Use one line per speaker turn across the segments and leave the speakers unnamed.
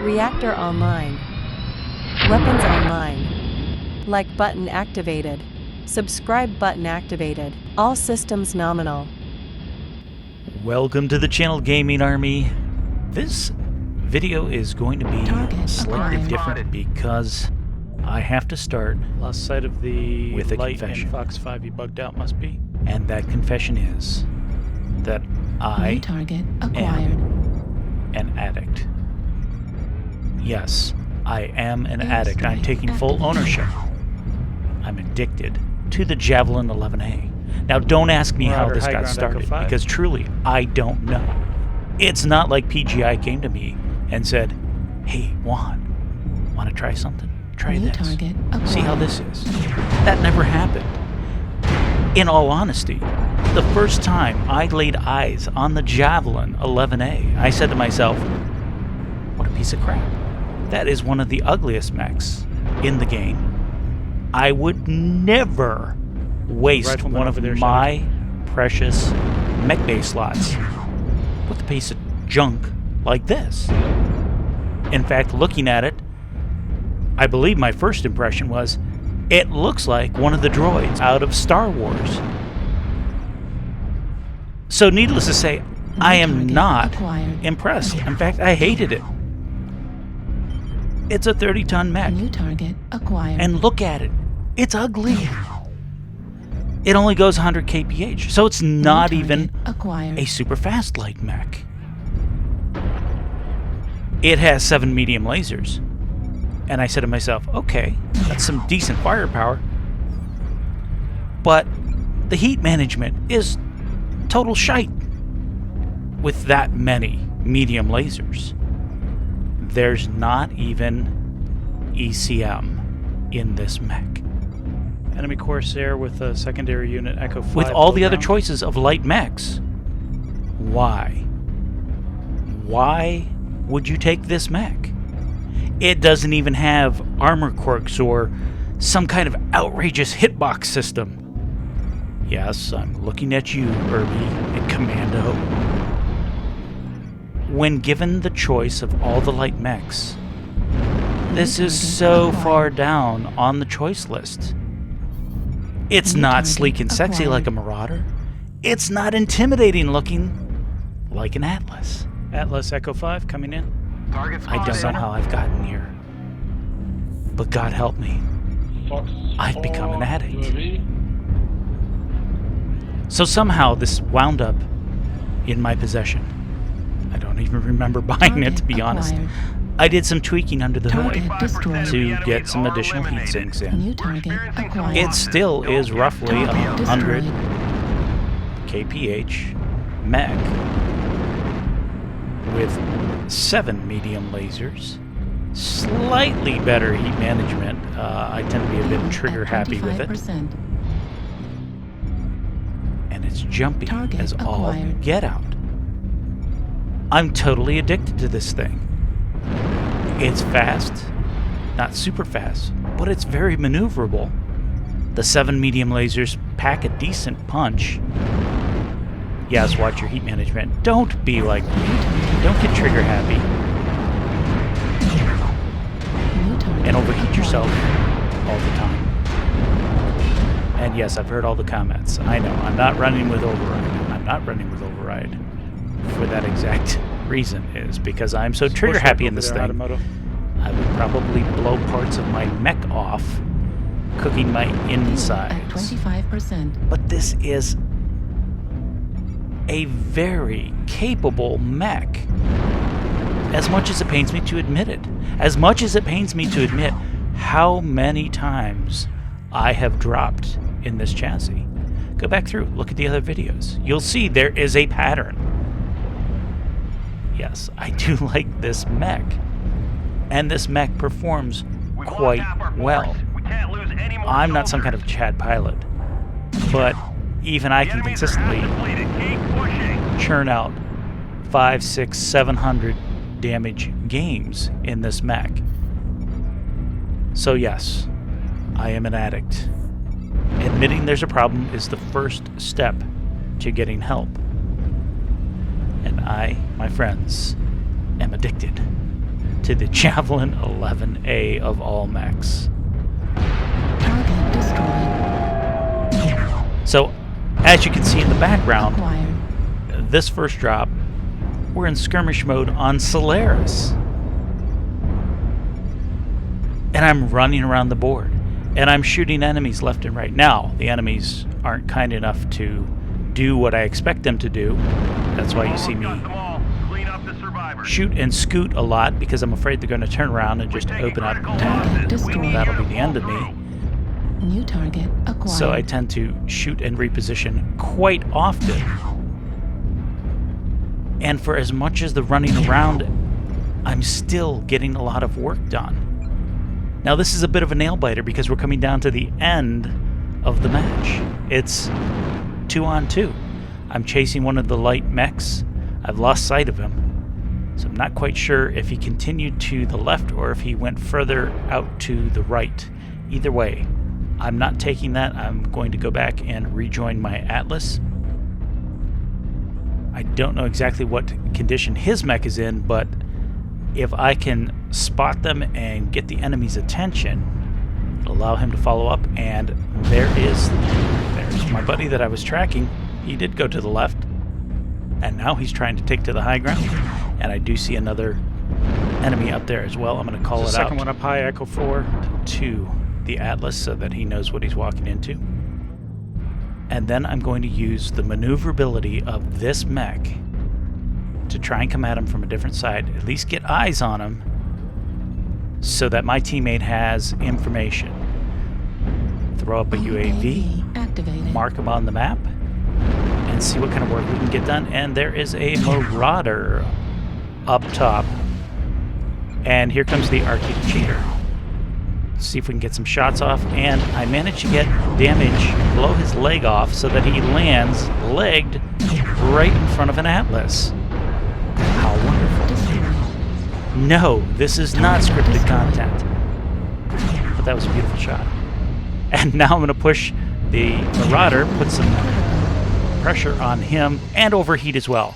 Reactor online. Weapons online. Like button activated. Subscribe button activated. All systems nominal.
Welcome to the channel, Gaming Army. This video is going to be slightly different because I have to start
Lost sight of the
with a
light
confession.
in Fox 5 you bugged out, must be.
And that confession is that I
New target acquired.
am an addict. Yes, I am an addict. I'm taking full ownership. I'm addicted to the Javelin 11A. Now, don't ask me how
Marauder
this
High
got
Ground
started,
Echo 5.
because truly, I don't know. It's not like PGI came to me and said, "Hey, Juan, want to try something? Try
New
this.
target
See how
acquired.
this is." That never happened. In all honesty, the first time I laid eyes on the Javelin 11A, I said to myself, what a piece of crap. That is one of the ugliest mechs in the game. I would never waste
Rifleman
one of
over there,
my precious mech bay slots with a piece of junk like this. In fact, looking at it, I believe my first impression was, it looks like one of the droids out of Star Wars. So needless to say, I am
target
not
acquired.
impressed. In fact, I hated it. It's a 30-ton mech.
New target acquired.
And look at it. It's ugly. It only goes 100 kph, so it's not
New
even
target acquired.
a super fast light mech. It has 7 medium lasers. And I said to myself, okay, that's some decent firepower. But the heat management is total shite with that many medium lasers. There's not even ECM in this mech.
Enemy Corsair with a secondary unit Echo 5.
With all the
low
other
ground.
choices of light mechs, why? Why would you take this mech? It doesn't even have armor quirks or some kind of outrageous hitbox system. Yes, I'm looking at you, Irby and Commando. When given the choice of all the light mechs, this is so far down on the choice list. It's
New
not
target
sleek and sexy
acquired.
like a Marauder. It's not intimidating looking like an Atlas.
Atlas Echo 5 coming in.
I don't know how I've gotten here. But God help me. I've become an addict. So somehow this wound up in my possession. I don't even remember buying it, to be honest.
acquired.
I did some tweaking under the hood
Target destroyed.
to get some additional heat sinks in.
New target acquired.
It still is roughly
Target
100
destroyed.
kph mech with 7 medium lasers, slightly better heat management. I tend to be a bit trigger happy with it,
25%.
and it's jumpy
Target
as all
acquired.
get out. I'm totally addicted to this thing. It's fast, not super fast, but it's very maneuverable. The 7 medium lasers pack a decent punch. Yes, watch your heat management. Don't be like me. Don't get trigger happy
New target
and overheat yourself
acquired.
all the time. And yes, I've heard all the comments. I know, I'm not running with override. I'm not running with override for that exact reason, is because I'm so trigger happy in this thing.
Automoto.
I would probably blow parts of my mech off, cooking my
At
insides.
25%.
But this is a very capable mech. As much as it pains me to admit it. As much as it pains me to admit how many times I have dropped in this chassis. Go back through, look at the other videos. You'll see there is a pattern. Yes, I do like this mech. And this mech performs quite well. I'm not some kind of Chad pilot, but even I can consistently churn out 500, 600, 700 damage games in this mech. So yes, I am an addict. Admitting there's a problem is the first step to getting help. And I, my friends, am addicted to the Javelin 11A of all mechs.
Target destroyed.
So, as you can see in the background,
Acquired.
this first drop, we're in skirmish mode on Solaris. And I'm running around the board. And I'm shooting enemies left and right. Now, the enemies aren't kind enough to do what I expect them to do. That's why you see me shoot and scoot a lot, because I'm afraid they're going to turn around and just open up and
Target destroyed.
that'll be the end of me.
New target acquired.
So I tend to shoot and reposition quite often. And for as much as the running around, I'm still getting a lot of work done. Now this is a bit of a nail-biter because we're coming down to the end of the match. It's 2-on-2. I'm chasing one of the light mechs. I've lost sight of him. So I'm not quite sure if he continued to the left or if he went further out to the right. Either way, I'm not taking that. I'm going to go back and rejoin my Atlas. I don't know exactly what condition his mech is in, but if I can spot them and get the enemy's attention, it'll allow him to follow up. And there's my buddy that I was tracking. He did go to the left, and now he's trying to take to the high ground. And I do see another enemy up there as well. I'm going to call
There's
it
a
out
second one up high, Echo 4.
to the Atlas so that he knows what he's walking into. And then I'm going to use the maneuverability of this mech to try and come at him from a different side, at least get eyes on him, so that my teammate has information. Throw up a UAV,
activated.
mark him on the map, and see what kind of work we can get done. And there is a Marauder up top. And here comes the Arctic Cheater. Let's see if we can get some shots off. And I managed to get damage, blow his leg off, so that he lands legged right in front of an Atlas. How wonderful.
Destroyed.
No, this is not scripted content. But that was a beautiful shot. And now I'm going to push the Marauder, put some pressure on him, and overheat as well.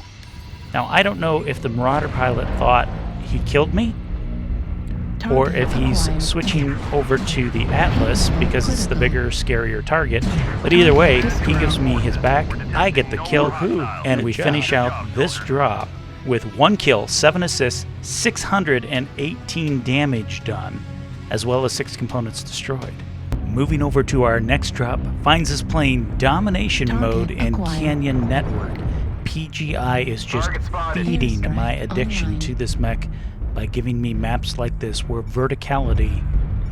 Now, I don't know if the Marauder pilot thought he killed me, or
Target
if he's
acquired.
switching over to the Atlas because it's the bigger, scarier target. But either way, he gives me his back, I get the kill, and we finish out this drop with 1 kill, 7 assists, 618 damage done, as well as 6 components destroyed. Moving over to our next drop, finds us playing Domination
Target
mode in
acquired.
Canyon Network. PGI is just feeding my addiction
online.
to this mech by giving me maps like this where verticality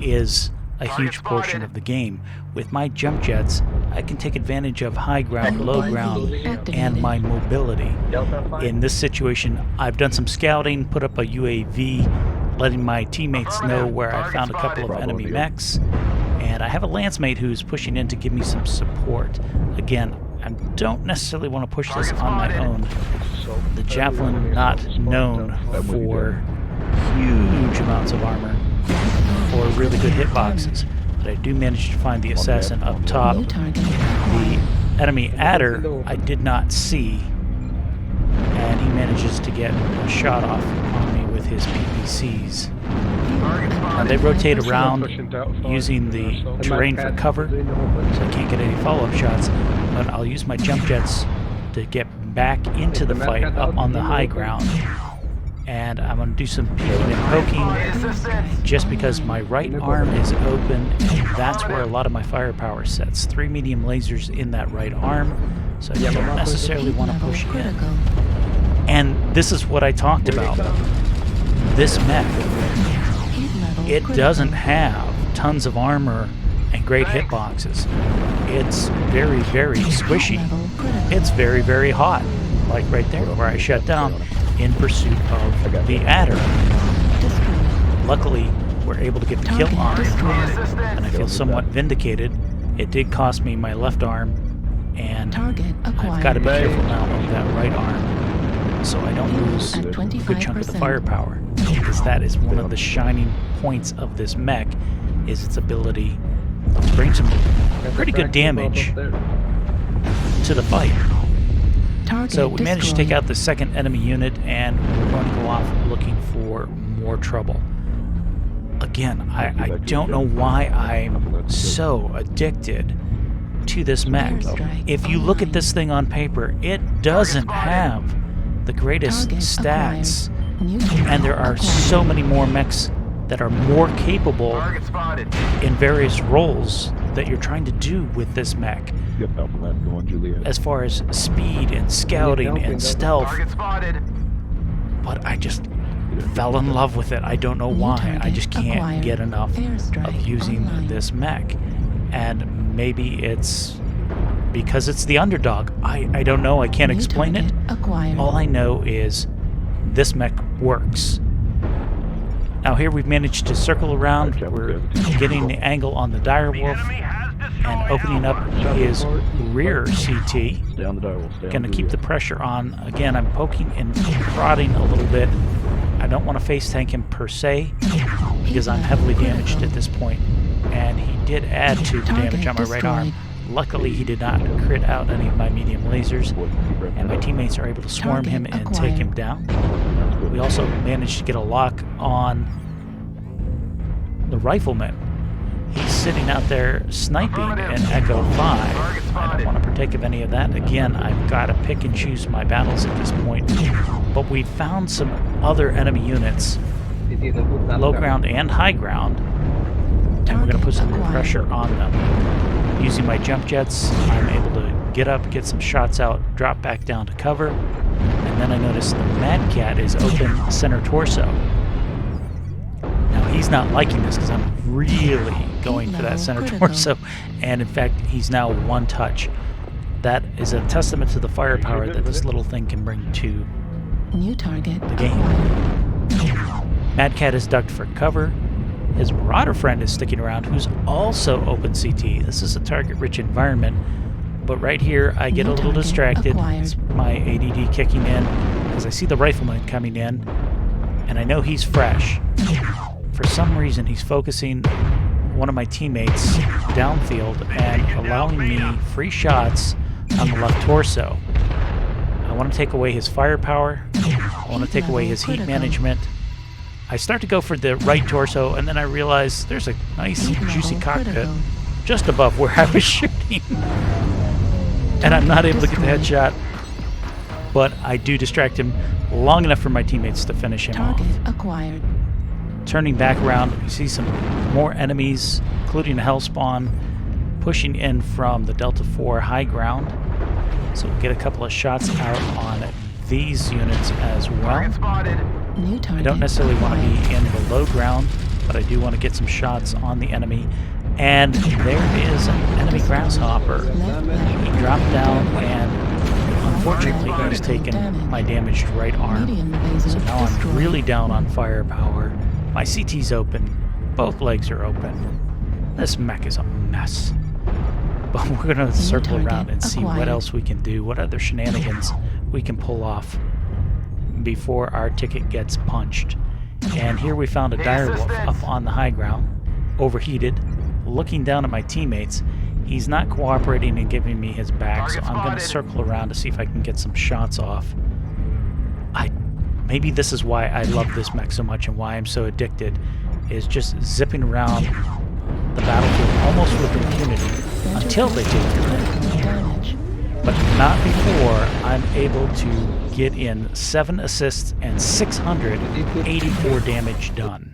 is a huge portion of the game. With my jump jets, I can take advantage of high ground, low ground, and my mobility. In this situation, I've done some scouting, put up a UAV, letting my teammates know where I found a couple of enemy mechs, and I have a lance mate who's pushing in to give me some support. Again, I don't necessarily want to push this on my own. The Javelin, not known for huge amounts of armor or really good hitboxes, but I do manage to find the assassin up top.
New target
The
acquired.
enemy adder I did not see, and he manages to get a shot off on me with his PPCs. Now they rotate around using the terrain for cover, so I can't get any follow-up shots, but I'll use my jump jets to get back into the fight up on the high ground. And I'm going to do some peeking and poking just because my right arm is open, and that's where a lot of my firepower sits. 3 medium lasers in that right arm, so I don't necessarily want to
Level
push in.
critical.
And this is what I talked about. This mech,
Heat level
it
critical.
doesn't have tons of armor and great hitboxes. It's very, very squishy.
Level critical.
It's very, very hot, like right there where I shut down in pursuit of the adder.
Destroyed.
Luckily, we're able to get the kill
Target
on it,
destroyed.
and I feel somewhat vindicated. It did cost me my left arm, and
Target
I've got to be
acquired.
careful now of that right arm so I don't lose
At
a good chunk of the
25%.
firepower, because that is one of the shining points of this mech, is its ability to bring some pretty good damage to the fight.
Target
So we managed to take
destroyed.
out the second enemy unit, and we're going to go off looking for more trouble. Again, I don't know why I'm so addicted to this mech. If you look at this thing on paper, it doesn't have the greatest stats, and there are so many more mechs that are more capable in various roles that you're trying to do with this mech. As far as speed and scouting and stealth. But I just fell in love with it. I don't know why. I just can't get enough of using this mech. And maybe it's because it's the underdog. I don't know. I can't explain it. All I know is this mech works. Now here we've managed to circle around. We're getting the angle on the direwolf and opening up his rear CT. Going to keep the pressure on. Again, I'm poking and prodding a little bit. I don't want to face tank him per se because I'm heavily damaged at this point. And he did add to the damage on my right arm. Luckily, he did not crit out any of my medium lasers, and my teammates are able to swarm him and take him down. We also managed to get a lock on the rifleman. He's sitting out there sniping in Echo 5. I don't want to partake of any of that. Again, I've got to pick and choose my battles at this point. But we found some other enemy units, low ground and high ground, and we're going to put some pressure on them. Using my jump jets, I'm able to get up, get some shots out, drop back down to cover, and then I notice the Mad Cat is open center torso. Now he's not liking this because I'm really going for that center torso, and in fact he's now one touch. That is a testament to the firepower that this little thing can bring to the game. Mad Cat is ducked for cover. His Marauder friend is sticking around, who's also open CT. This is a target-rich environment, but right here I get a little distracted. It's my ADD kicking in because I see the rifleman coming in, and I know he's fresh. For some reason, he's focusing one of my teammates downfield and allowing me free shots on the left torso. I want to take away his firepower. I want to take away his heat management. I start to go for the right torso, and then I realize there's a nice, juicy cockpit just above where I was shooting. And I'm not able to get the headshot, but I do distract him long enough for my teammates to finish him off. Turning back around, we see some more enemies, including a Hellspawn, pushing in from the Delta 4 high ground. So we'll get a couple of shots out on these units as well. I don't necessarily want to be in the low ground, but I do want to get some shots on the enemy. And there is an enemy grasshopper. He dropped down, and unfortunately he's taken my damaged right arm. So now I'm really down on firepower. My CT's open. Both legs are open. This mech is a mess. But we're going to circle around and see what else we can do, what other shenanigans we can pull off before our ticket gets punched. And here we found a direwolf up on the high ground, overheated, looking down at my teammates. He's not cooperating and giving me his back, so I'm going to circle around to see if I can get some shots off. Maybe this is why I love this mech so much and why I'm so addicted, is just zipping around the battlefield almost with impunity until they take your damage. But not before I'm able to get in 7 assists and 684 damage done.